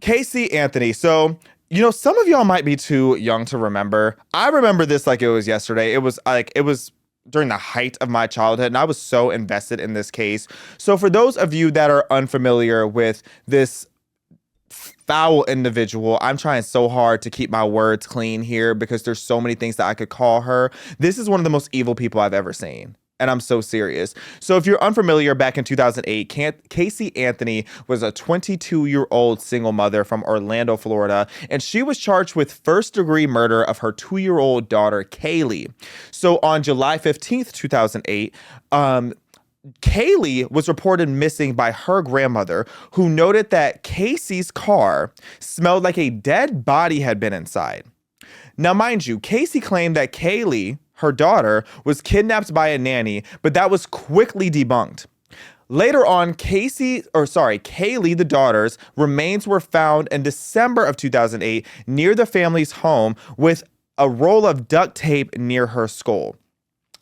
Casey Anthony. So, some of y'all might be too young to remember. I remember this like it was yesterday. It was during the height of my childhood, and I was so invested in this case. So, for those of you that are unfamiliar with this foul individual, I'm trying so hard to keep my words clean here because there's so many things that I could call her. This is one of the most evil people I've ever seen. And I'm so serious. So if you're unfamiliar, back in 2008, Casey Anthony was a 22-year-old single mother from Orlando, Florida, and she was charged with first-degree murder of her 2-year-old daughter, Kaylee. So on July 15th, 2008, Kaylee was reported missing by her grandmother, who noted that Casey's car smelled like a dead body had been inside. Now, mind you, Casey claimed that Kaylee, her daughter, was kidnapped by a nanny, but that was quickly debunked. Later on, Kaylee, the daughter's remains were found in December of 2008 near the family's home with a roll of duct tape near her skull.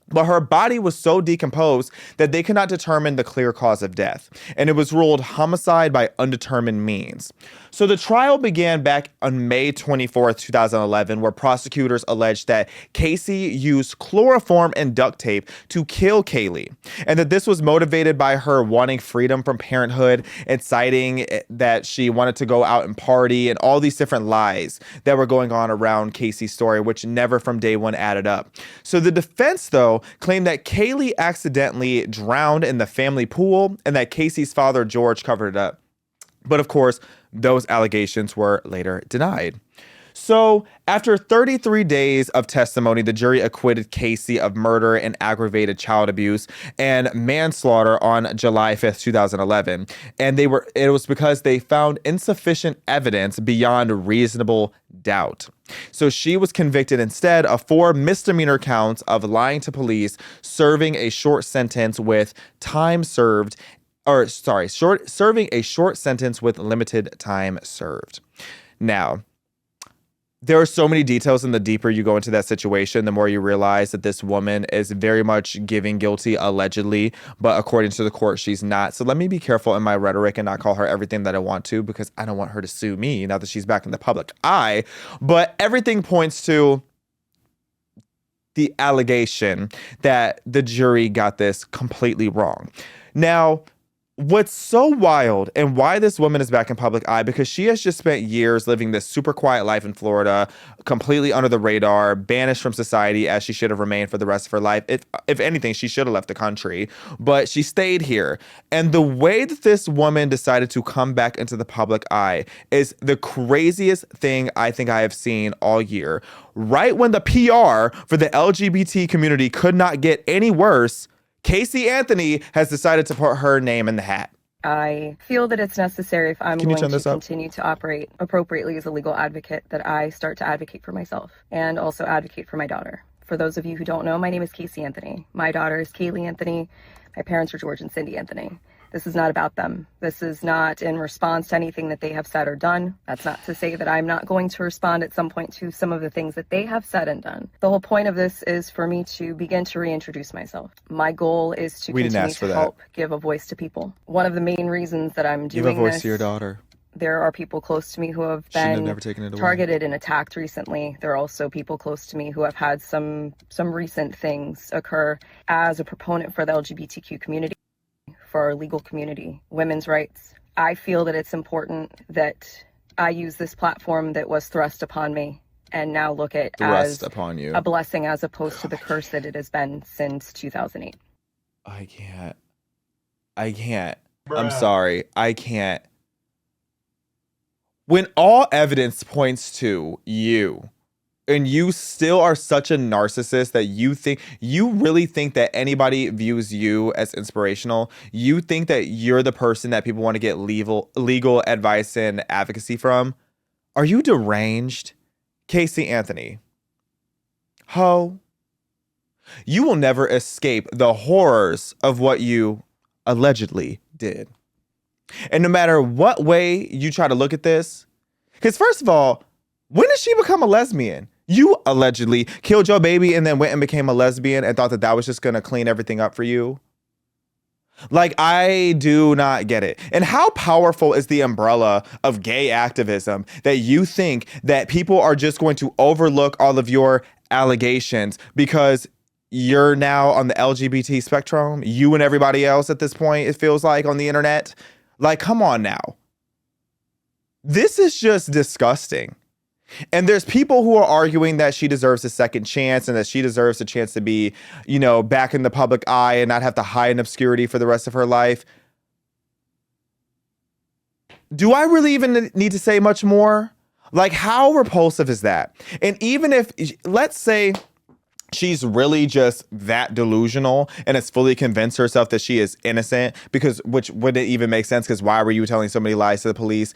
But her body was so decomposed that they could not determine the clear cause of death, and it was ruled homicide by undetermined means. So the trial began back on May 24th, 2011, where prosecutors alleged that Casey used chloroform and duct tape to kill Kaylee, and that this was motivated by her wanting freedom from parenthood and citing that she wanted to go out and party and all these different lies that were going on around Casey's story, which never from day one added up. So the defense, though, claimed that Kaylee accidentally drowned in the family pool and that Casey's father, George, covered it up. But of course, those allegations were later denied. So after 33 days of testimony, the jury acquitted Casey of murder and aggravated child abuse and manslaughter on July 5th, 2011. And it was because they found insufficient evidence beyond reasonable doubt. So she was convicted instead of 4 misdemeanor counts of lying to police, serving a short sentence with serving a short sentence with limited time served. Now, there are so many details, and the deeper you go into that situation, the more you realize that this woman is very much giving guilty, allegedly, but according to the court, she's not. So let me be careful in my rhetoric and not call her everything that I want to, because I don't want her to sue me now that she's back in the public eye. But everything points to the allegation that the jury got this completely wrong. Now, what's so wild and why this woman is back in public eye, because she has just spent years living this super quiet life in Florida, completely under the radar, banished from society, as she should have remained for the rest of her life. If anything, she should have left the country, but she stayed here. And the way that this woman decided to come back into the public eye is the craziest thing I think I have seen all year. Right when the PR for the LGBT community could not get any worse, Casey Anthony has decided to put her name in the hat. I feel that it's necessary, if I'm going to continue to operate appropriately as a legal advocate, that I start to advocate for myself and also advocate for my daughter. For those of you who don't know, my name is Casey Anthony. My daughter is Kaylee Anthony. My parents are George and Cindy Anthony. This is not about them. This is not in response to anything that they have said or done. That's not to say that I'm not going to respond at some point to some of the things that they have said and done. The whole point of this is for me to begin to reintroduce myself. My goal is to continue to help give a voice to people. One of the main reasons that I'm doing this... Give a voice to your daughter. There are people close to me who have been targeted and attacked recently. There are also people close to me who have had some recent things occur. As a proponent for the LGBTQ community, for our legal community, women's rights, I feel that it's important that I use this platform that was thrust upon me and now look at as a blessing as opposed to the curse that it has been since 2008. I can't. I'm sorry. I can't. When all evidence points to you, and you still are such a narcissist that you really think that anybody views you as inspirational. You think that you're the person that people want to get legal advice and advocacy from. Are you deranged? Casey Anthony. Ho. You will never escape the horrors of what you allegedly did. And no matter what way you try to look at this, because first of all, when did she become a lesbian? You allegedly killed your baby and then went and became a lesbian and thought that was just going to clean everything up for you. Like, I do not get it. And how powerful is the umbrella of gay activism that you think that people are just going to overlook all of your allegations because you're now on the LGBT spectrum? You and everybody else at this point, it feels like, on the internet. Like, come on now. This is just disgusting. And there's people who are arguing that she deserves a second chance and that she deserves a chance to be, you know, back in the public eye and not have to hide in obscurity for the rest of her life. Do I really even need to say much more? Like, how repulsive is that? And even if, let's say, she's really just that delusional and has fully convinced herself that she is innocent, because which wouldn't even make sense, because why were you telling so many lies to the police?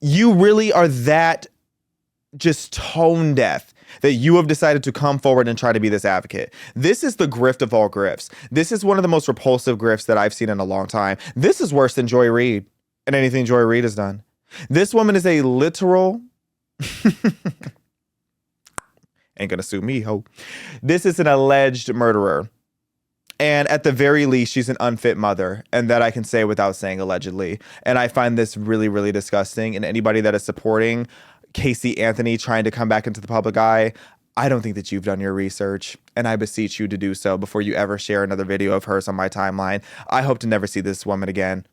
You really are that just tone deaf that you have decided to come forward and try to be this advocate. This is the grift of all grifts. This is one of the most repulsive grifts that I've seen in a long time. This is worse than Joy Reid and anything Joy Reid has done. This woman is a literal ain't gonna sue me, ho. This is an alleged murderer. And at the very least, she's an unfit mother. And that I can say without saying allegedly. And I find this really, really disgusting. And anybody that is supporting Casey Anthony trying to come back into the public eye, I don't think that you've done your research. And I beseech you to do so before you ever share another video of hers on my timeline. I hope to never see this woman again.